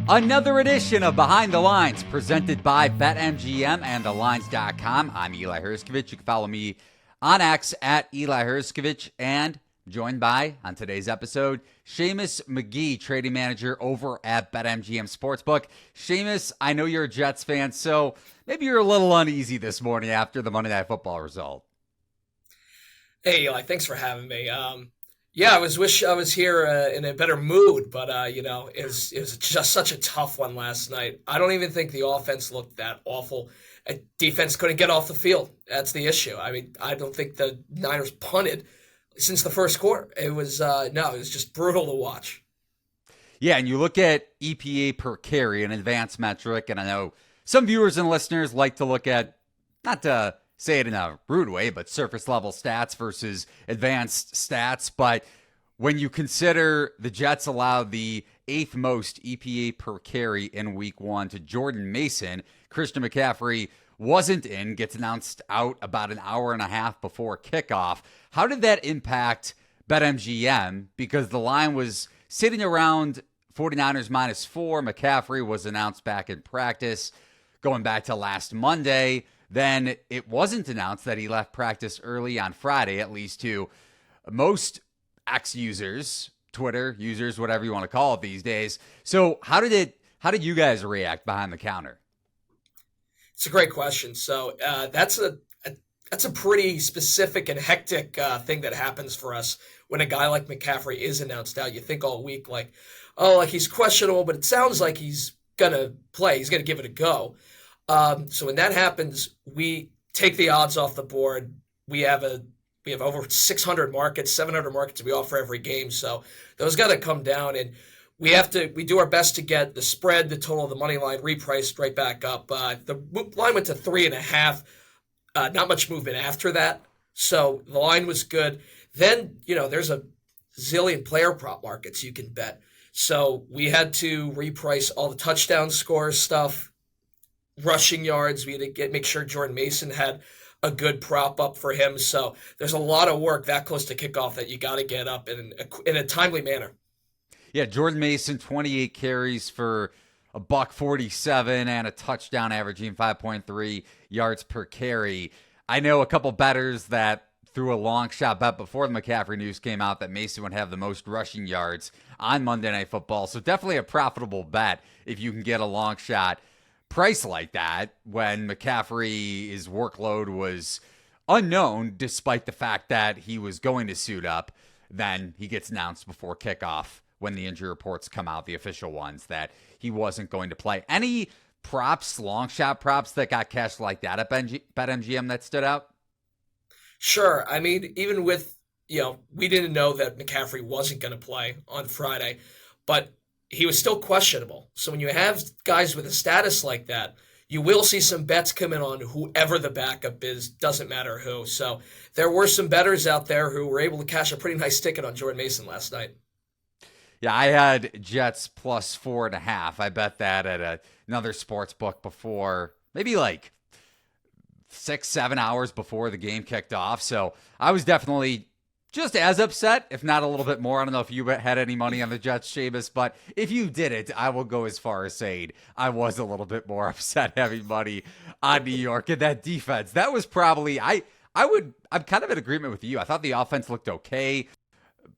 Another edition of Behind the Lines presented by BetMGM and TheLines.com. I'm Eli Hershkovich. You can follow me on X at Eli Hershkovich, and joined by, on today's episode, Seamus McGee, trading manager over at BetMGM Sportsbook. Seamus, I know you're a Jets fan, so maybe you're a little uneasy this morning after the Monday Night Football result. Hey, Eli, thanks for having me. Yeah, I wish I was here in a better mood, but it was just such a tough one last night. I don't even think the offense looked that awful. Defense couldn't get off the field. That's the issue. I mean, I don't think the Niners punted since the first quarter. It was it was just brutal to watch. Yeah, and you look at EPA per carry, an advanced metric, and I know some viewers and listeners like to look at, not to say it in a rude way, but surface level stats versus advanced stats. But when you consider the Jets allowed the 8th most EPA per carry in week 1 to Jordan Mason, Christian McCaffrey wasn't in, gets announced out about an hour and a half before kickoff. How did that impact BetMGM? Because the line was sitting around 49ers -4. McCaffrey was announced back in practice going back to last Monday. Then it wasn't announced that he left practice early on Friday, at least to most X users, Twitter users, whatever you want to call it these days. So how did you guys react behind the counter? It's a great question. So that's a pretty specific and hectic thing that happens for us when a guy like McCaffrey is announced out. You think all week like he's questionable, but it sounds like he's gonna play. He's gonna give it a go. So when that happens, we take the odds off the board. We have over 600 markets, 700 markets we offer every game. So those got to come down, and we do our best to get the spread, the total, the money line repriced right back up. The line went to 3.5. Not much movement after that. So the line was good. Then, there's a zillion player prop markets you can bet. So we had to reprice all the touchdown scores stuff, rushing yards. We had to make sure Jordan Mason had a good prop up for him. So there's a lot of work that close to kickoff that you got to get up in a timely manner. Yeah, Jordan Mason, 28 carries for $147 and a touchdown, averaging 5.3 yards per carry. I know a couple bettors that threw a long shot bet before the McCaffrey news came out that Mason would have the most rushing yards on Monday Night Football. So definitely a profitable bet if you can get a long shot price like that when McCaffrey's workload was unknown, despite the fact that he was going to suit up. Then he gets announced before kickoff when the injury reports come out, the official ones, that he wasn't going to play. Any props, long shot props that got cashed like that at BetMGM that stood out? Sure. I mean, even with, we didn't know that McCaffrey wasn't going to play on Friday, but he was still questionable. So when you have guys with a status like that, you will see some bets come in on whoever the backup is, doesn't matter who. So there were some bettors out there who were able to cash a pretty nice ticket on Jordan Mason last night. Yeah, I had Jets plus 4.5. I bet that at another sports book before, maybe like 6-7 hours before the game kicked off. So I was definitely just as upset, if not a little bit more. I don't know if you had any money on the Jets, Seamus, but if you didn't, I will go as far as saying I was a little bit more upset having money on New York and that defense. That was probably, I'm kind of in agreement with you. I thought the offense looked okay.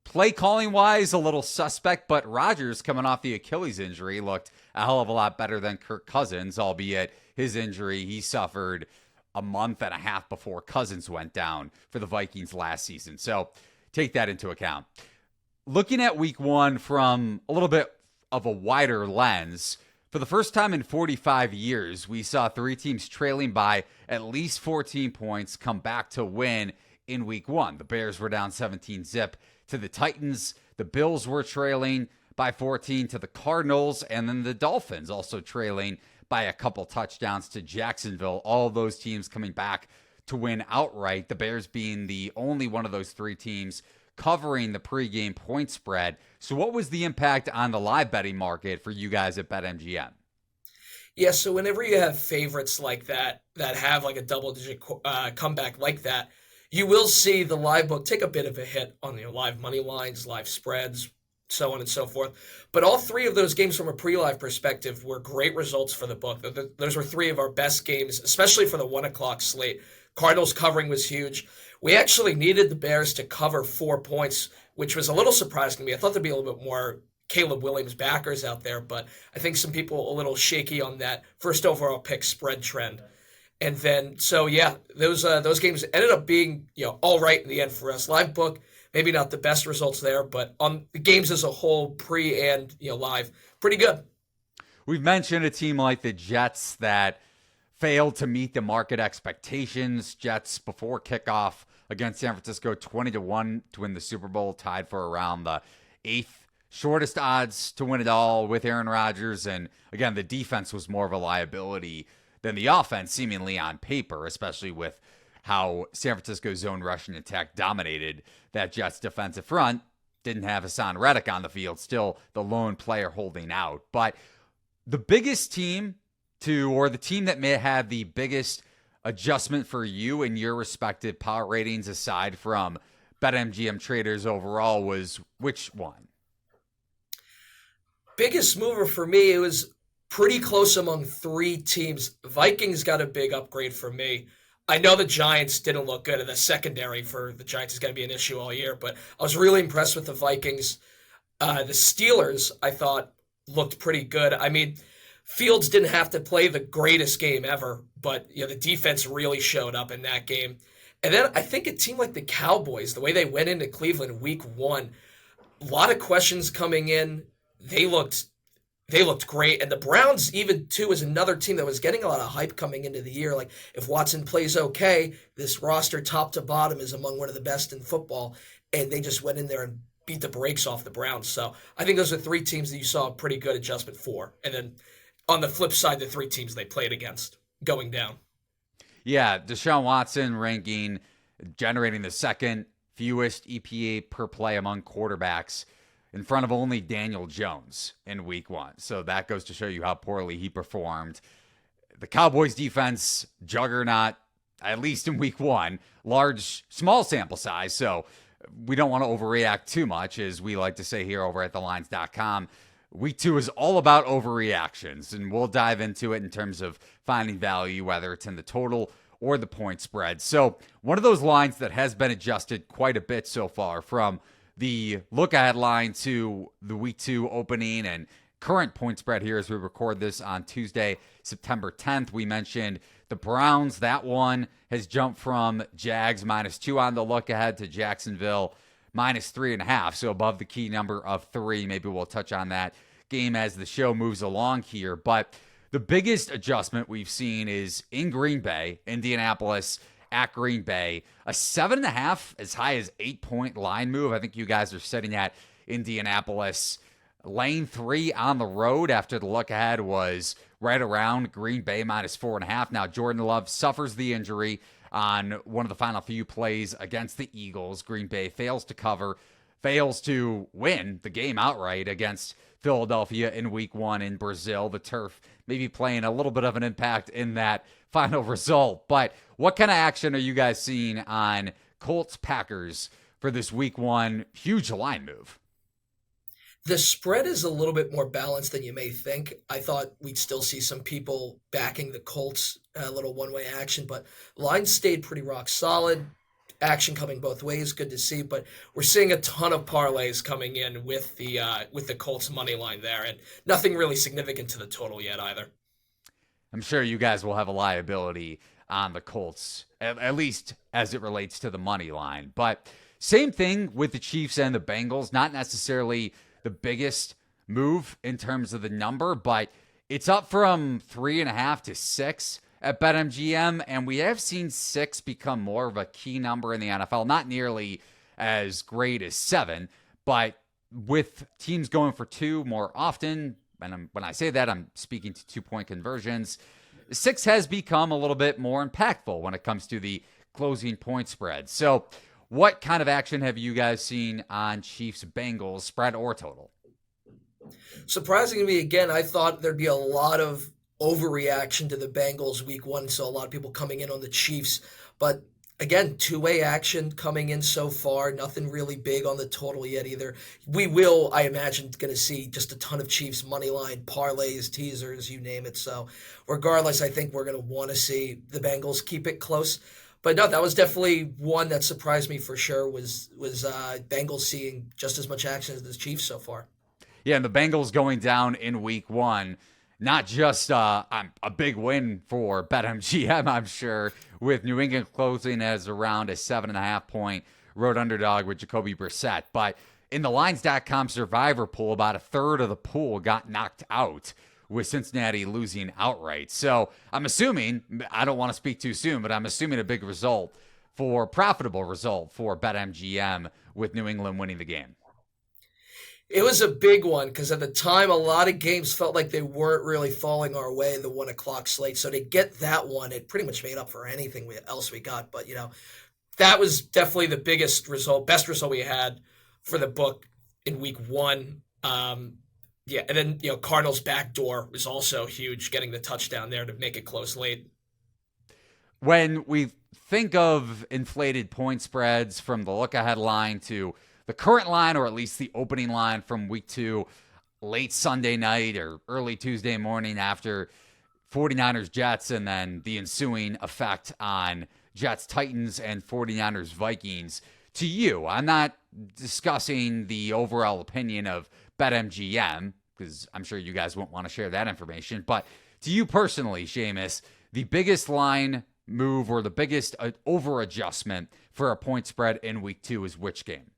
Play calling wise, a little suspect, but Rodgers, coming off the Achilles injury, looked a hell of a lot better than Kirk Cousins, albeit his injury he suffered a month and a half before Cousins went down for the Vikings last season. So take that into account. Looking at week 1 from a little bit of a wider lens, for the first time in 45 years, we saw 3 teams trailing by at least 14 points come back to win in week 1. The Bears were down 17-zip to the Titans. The Bills were trailing by 14 to the Cardinals, and then the Dolphins also trailing by a couple touchdowns to Jacksonville. All of those teams coming back to win outright. The Bears being the only one of those 3 teams covering the pregame point spread. So what was the impact on the live betting market for you guys at BetMGM? Yeah, so whenever you have favorites like that have like a double-digit comeback like that, you will see the live book take a bit of a hit on the live money lines, live spreads, so on and so forth. But all three of those games from a pre-live perspective were great results for the book. Those were three of our best games, especially for the 1 o'clock slate. Cardinals covering was huge. We actually needed the Bears to cover 4 points, which was a little surprising to me. I thought there'd be a little bit more Caleb Williams backers out there, but I think some people a little shaky on that first overall pick spread trend. And then, so yeah, those games ended up being all right in the end for us. Live book, maybe not the best results there, but on the games as a whole, pre and live, pretty good. We've mentioned a team like the Jets that failed to meet the market expectations. Jets before kickoff against San Francisco, 20-1 to win the Super Bowl, tied for around the eighth shortest odds to win it all with Aaron Rodgers. And again, the defense was more of a liability than the offense, seemingly on paper, especially with how San Francisco's zone rushing attack dominated that Jets defensive front. Didn't have Hassan Reddick on the field, still the lone player holding out. But the biggest team or the team that may have the biggest adjustment for you in your respective power ratings, aside from BetMGM traders overall, was which one? Biggest mover for me, it was pretty close among three teams. Vikings got a big upgrade for me. I know the Giants didn't look good, and the secondary for the Giants is going to be an issue all year, but I was really impressed with the Vikings. The Steelers, I thought, looked pretty good. I mean, Fields didn't have to play the greatest game ever, but the defense really showed up in that game. And then I think a team like the Cowboys, the way they went into Cleveland week 1, a lot of questions coming in. They looked great. And the Browns, even too, is another team that was getting a lot of hype coming into the year. Like, if Watson plays okay, this roster top to bottom is among one of the best in football. And they just went in there and beat the brakes off the Browns. So I think those are three teams that you saw a pretty good adjustment for. And then on the flip side, the three teams they played against going down. Yeah, Deshaun Watson generating the second fewest EPA per play among quarterbacks, in front of only Daniel Jones in week 1. So that goes to show you how poorly he performed. The Cowboys defense, juggernaut, at least in week 1, small sample size. So we don't want to overreact too much, as we like to say here over at thelines.com. Week 2 is all about overreactions, and we'll dive into it in terms of finding value, whether it's in the total or the point spread. So one of those lines that has been adjusted quite a bit so far, from the look-ahead line to the week 2 opening and current point spread here as we record this on Tuesday, September 10th. We mentioned the Browns. That one has jumped from Jags -2 on the look-ahead to Jacksonville -3.5, so above the key number of 3. Maybe we'll touch on that game as the show moves along here. But the biggest adjustment we've seen is in Green Bay, Indianapolis at Green Bay, a 7.5 as high as 8-point line move. I think you guys are sitting at Indianapolis lane 3 on the road after the look ahead was right around Green Bay -4.5. Now Jordan Love suffers the injury on one of the final few plays against the Eagles. Green Bay fails to cover, fails to win the game outright against Philadelphia in week 1 in Brazil. The turf maybe playing a little bit of an impact in that final result. But what kind of action are you guys seeing on Colts-Packers for this week 1 huge line move? The spread is a little bit more balanced than you may think. I thought we'd still see some people backing the Colts, a little one-way action, but line stayed pretty rock solid. Action coming both ways, good to see. But we're seeing a ton of parlays coming in with the Colts money line there, and nothing really significant to the total yet either. I'm sure you guys will have a liability on the Colts, at least as it relates to the money line. But same thing with the Chiefs and the Bengals. Not necessarily the biggest move in terms of the number, but it's up from 3.5 to 6 at BetMGM, and we have seen 6 become more of a key number in the NFL. Not nearly as great as 7, but with teams going for 2 more often, and when I say that, I'm speaking to 2-point conversions, 6 has become a little bit more impactful when it comes to the closing point spread. So what kind of action have you guys seen on Chiefs-Bengals, spread or total? Surprising to me, again, I thought there'd be a lot of overreaction to the Bengals week 1, so a lot of people coming in on the Chiefs. But Again, two-way action coming in so far. Nothing really big on the total yet either. We will, I imagine, going to see just a ton of Chiefs money line parlays, teasers, you name it. So, regardless, I think we're going to want to see the Bengals keep it close. But no, that was definitely one that surprised me for sure. Was Bengals seeing just as much action as the Chiefs so far. Yeah, and the Bengals going down in week one, not just a big win for BetMGM, I'm sure, with New England closing as around a 7.5-point road underdog with Jacoby Brissett. But in the Lines.com survivor pool, about a third of the pool got knocked out, with Cincinnati losing outright. So I'm assuming, I don't want to speak too soon, but I'm assuming a big result profitable result for BetMGM with New England winning the game. It was a big one because at the time, a lot of games felt like they weren't really falling our way in the 1 o'clock slate. So to get that one, it pretty much made up for anything else we got. But, that was definitely the biggest result, best result we had for the book in week one. Yeah, and then, Cardinals' backdoor was also huge, getting the touchdown there to make it close late. When we think of inflated point spreads from the look-ahead line to the current line, or at least the opening line from week two, late Sunday night or early Tuesday morning after 49ers Jets, and then the ensuing effect on Jets Titans and 49ers Vikings. To you, I'm not discussing the overall opinion of BetMGM, because I'm sure you guys won't want to share that information, but to you personally, Seamus, the biggest line move or the biggest over adjustment for a point spread in week two is which game?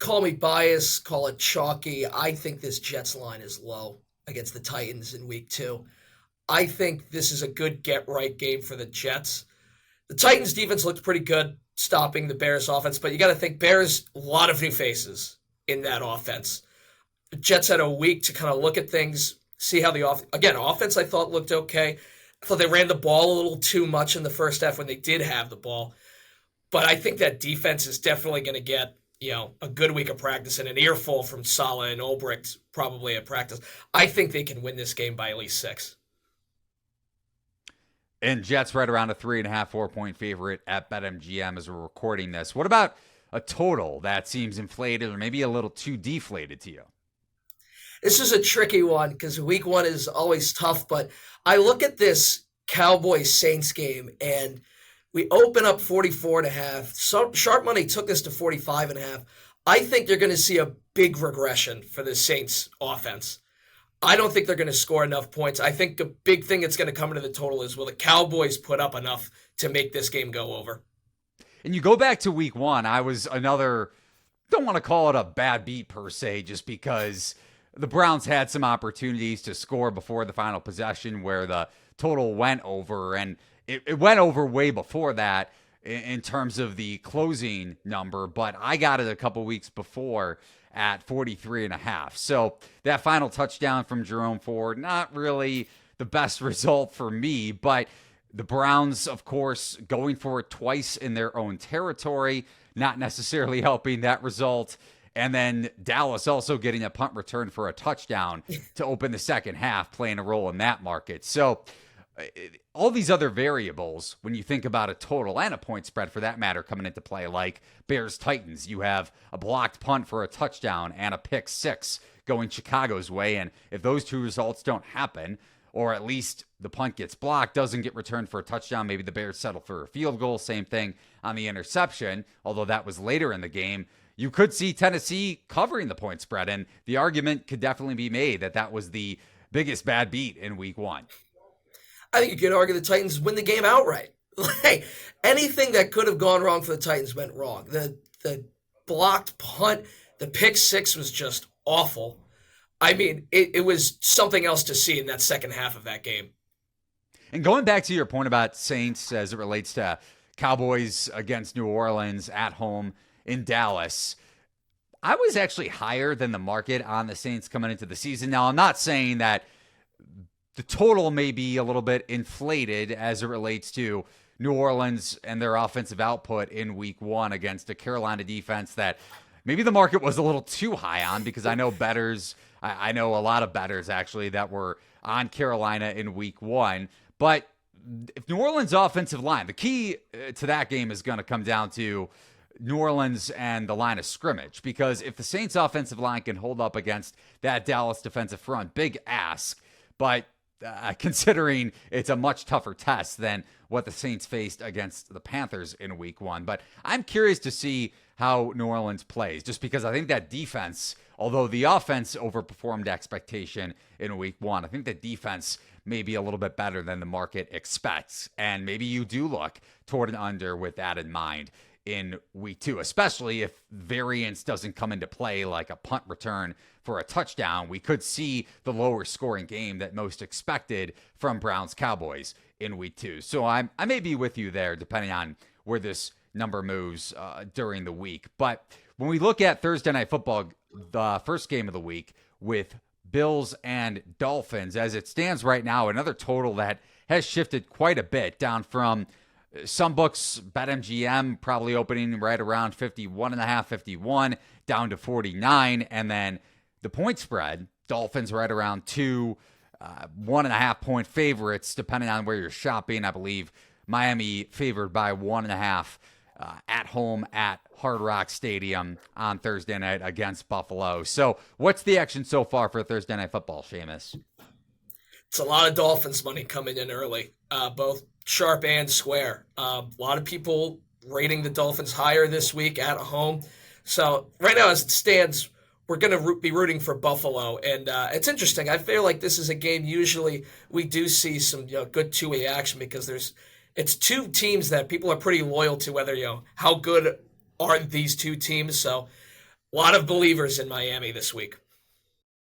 Call me biased, call it chalky. I think this Jets line is low against the Titans in week two. I think this is a good get-right game for the Jets. The Titans' defense looked pretty good stopping the Bears' offense, but you got to think Bears, a lot of new faces in that offense. The Jets had a week to kind of look at things, see how the offense I thought looked okay. I thought they ran the ball a little too much in the first half when they did have the ball. But I think that defense is definitely going to get a good week of practice and an earful from Saleh and Ulbricht probably at practice. I think they can win this game by at least 6. And Jets right around a 3.5, 4-point favorite at BetMGM as we're recording this. What about a total that seems inflated or maybe a little too deflated to you? This is a tricky one because week one is always tough, but I look at this Cowboys-Saints game and we open up 44.5. So sharp money took this to 45.5. I think you're going to see a big regression for the Saints offense. I don't think they're going to score enough points. I think the big thing that's going to come into the total is, will the Cowboys put up enough to make this game go over? And you go back to week one, I was don't want to call it a bad beat per se, just because the Browns had some opportunities to score before the final possession where the total went over, and it went over way before that in terms of the closing number, but I got it a couple weeks before at 43.5. So that final touchdown from Jerome Ford, not really the best result for me, but the Browns, of course, going for it twice in their own territory, not necessarily helping that result. And then Dallas also getting a punt return for a touchdown to open the second half, playing a role in that market. So all these other variables, when you think about a total and a point spread for that matter, coming into play, like Bears-Titans, you have a blocked punt for a touchdown and a pick six going Chicago's way. And if those two results don't happen, or at least the punt gets blocked, doesn't get returned for a touchdown, maybe the Bears settle for a field goal. Same thing on the interception, although that was later in the game. You could see Tennessee covering the point spread, and the argument could definitely be made that that was the biggest bad beat in week one. I think you could argue the Titans win the game outright. Like, anything that could have gone wrong for the Titans went wrong. The blocked punt, the pick six was just awful. I mean, it was something else to see in that second half of that game. And going back to your point about Saints as it relates to Cowboys against New Orleans at home in Dallas, I was actually higher than the market on the Saints coming into the season. Now, I'm not saying that the total may be a little bit inflated as it relates to New Orleans and their offensive output in week one against a Carolina defense that maybe the market was a little too high on, because I know bettors, I know a lot of bettors actually that were on Carolina in week one. But if New Orleans' offensive line, the key to that game is going to come down to New Orleans and the line of scrimmage, because if the Saints' offensive line can hold up against that Dallas defensive front, big ask, but considering it's a much tougher test than what the Saints faced against the Panthers in week 1. But I'm curious to see how New Orleans plays, just because I think that defense, although the offense overperformed expectation in week 1, I think the defense may be a little bit better than the market expects. And maybe you do look toward an under with that in mind in week 2, especially if variance doesn't come into play, like a punt return for a touchdown. We could see the lower scoring game that most expected from Browns Cowboys in week 2. So I may be with you there, depending on where this number moves during the week. But when we look at Thursday Night Football, the first game of the week with Bills and Dolphins, as it stands right now, another total that has shifted quite a bit, down from some books, BetMGM probably opening right around 51.5, 51, down to 49. And then the point spread, Dolphins right around 2, 1.5 point favorites, depending on where you're shopping. I believe Miami favored by 1.5 at home at Hard Rock Stadium on Thursday night against Buffalo. So what's the action so far for Thursday Night Football, Seamus? It's a lot of Dolphins money coming in early, both sharp and square. A lot of people rating the Dolphins higher this week at home. So right now, as it stands, we're going to be rooting for Buffalo. And it's interesting. I feel like this is a game usually we do see some good two-way action, because it's two teams that people are pretty loyal to, whether, how good are these two teams. So a lot of believers in Miami this week.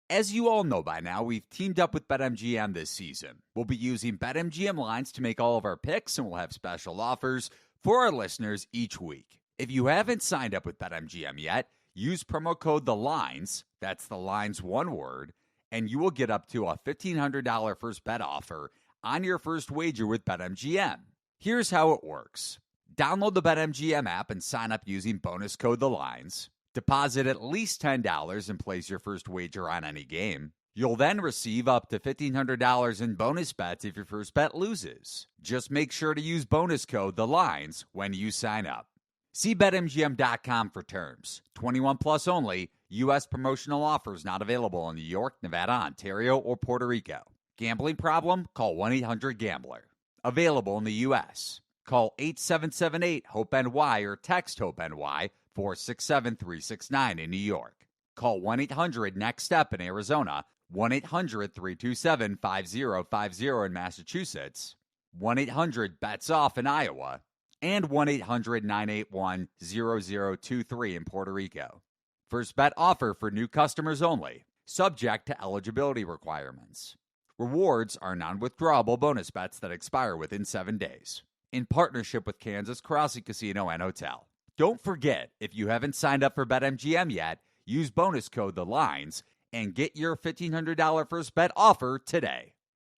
As you all know by now, we've teamed up with BetMGM this season. We'll be using BetMGM lines to make all of our picks, and we'll have special offers for our listeners each week. If you haven't signed up with BetMGM yet, use promo code THELINES, that's the lines one word, and you will get up to a $1,500 first bet offer on your first wager with BetMGM. Here's how it works. Download the BetMGM app and sign up using bonus code THELINES. Deposit at least $10 and place your first wager on any game. You'll then receive up to $1,500 in bonus bets if your first bet loses. Just make sure to use bonus code THELINES when you sign up. See BetMGM.com for terms. 21 plus only. U.S. promotional offers not available in New York, Nevada, Ontario, or Puerto Rico. Gambling problem? Call 1-800-GAMBLER. Available in the U.S. Call 8778-HOPE-NY or text HOPE-NY 467-369 in New York. Call 1-800-NEXT-STEP in Arizona, 1-800-327-5050 in Massachusetts, 1-800-BETS-OFF in Iowa, and 1-800-981-0023 in Puerto Rico. First bet offer for new customers only, subject to eligibility requirements. Rewards are non-withdrawable bonus bets that expire within 7 days. In partnership with Kansas Crossing Casino and Hotel. Don't forget, if you haven't signed up for BetMGM yet, use bonus code THELINES and get your $1,500 first bet offer today.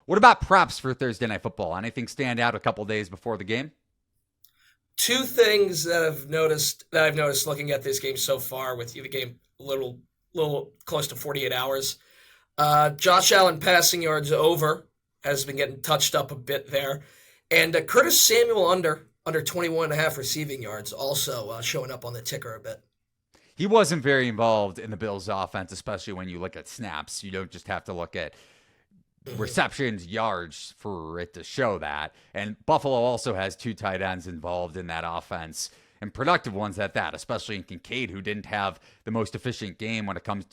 What about props for Thursday Night Football? Anything stand out a couple days before the game? Two things that I've noticed looking at this game so far, with the game a little close to 48 hours. Josh Allen passing yards over has been getting touched up a bit there. And Curtis Samuel under 21.5 receiving yards also showing up on the ticker a bit. He wasn't very involved in the Bills' offense, especially when you look at snaps. You don't just have to look at receptions, yards for it to show that. And Buffalo also has 2 tight ends involved in that offense, and productive ones at that, especially in Kincaid, who didn't have the most efficient game when it came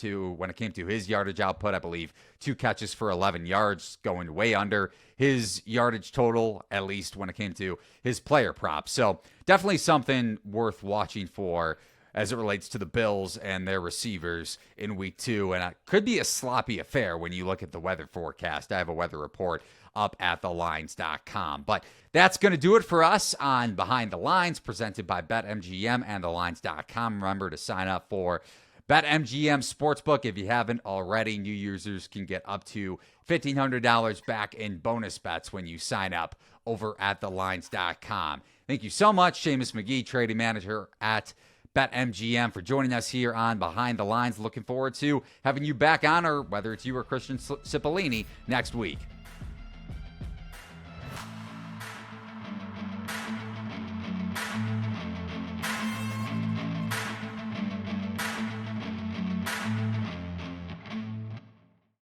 to his yardage output. I believe 2 catches for 11 yards, going way under his yardage total, at least when it came to his player props. So definitely something worth watching for as it relates to the Bills and their receivers in week 2. And it could be a sloppy affair when you look at the weather forecast. I have a weather report up at thelines.com. But that's going to do it for us on Behind the Lines, presented by BetMGM and thelines.com. Remember to sign up for BetMGM Sportsbook if you haven't already. New users can get up to $1,500 back in bonus bets when you sign up over at thelines.com. Thank you so much, Seamus McGee, trading manager at BetMGM, for joining us here on Behind the Lines. Looking forward to having you back on, or whether it's you or Christian Cipollini, next week.